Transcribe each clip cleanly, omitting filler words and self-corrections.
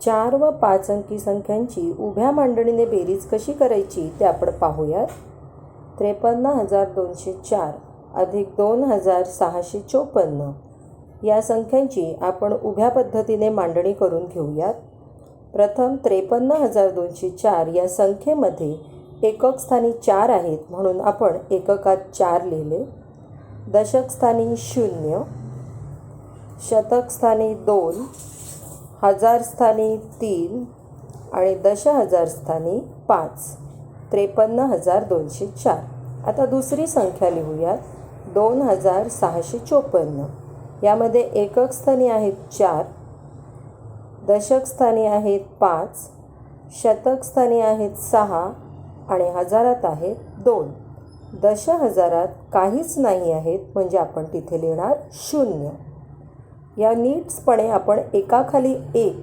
4 व 5 अंकी संख्यांची उभ्या मांडणीने बेरीज कशी करायची ते आपण पाहूयात. 53,204 अधिक 2,654 या संख्यांची आपण उभ्या पद्धतीने मांडणी करून घेऊयात. प्रथम 53,204 या संख्येमध्ये एकक स्थानी 4 आहेत म्हणून आपण एककात 4 लिहिले. दशक स्थानी 0, शतक स्थानी 2, हजार स्थानी 3 आणि दशहजार स्थानी 5. 53,204. आता दुसरी संख्या लिहूयात 2,654. यामध्ये एकक स्थानी आहेत 4, दशक स्थानी आहेत 5, शतक स्थानी आहेत 6 आणि हजारात आहेत 2. दशहजारात काहीच नाही आहेत म्हणजे आपण तिथे लिहिणार 0. या नीट्सपणे आपण एकाखाली एक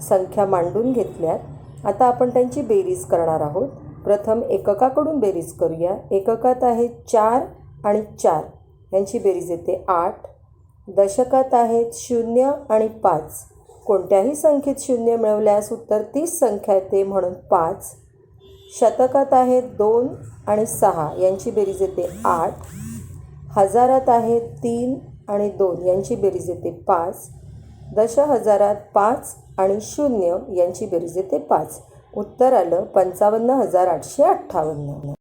संख्या मांडून घेतल्यात. आता आपण त्यांची बेरीज करणार आहोत. प्रथम एककाकडून बेरीज करूया. एककात आहेत 4 आणि 4 यांची बेरीज येते 8. दशकात आहेत 0 आणि 5. कोणत्याही संख्येत 0 मिळवल्यास उत्तर 30 संख्या येते म्हणून 5. शतकात आहेत 2 आणि 6 यांची बेरीज येते 8. हजारात आहेत 3 आणि 2 यांची बेरीज येते 5. दशहजारात 5 आणि 0 यांची बेरीज येते 5. उत्तर आलं 55,858.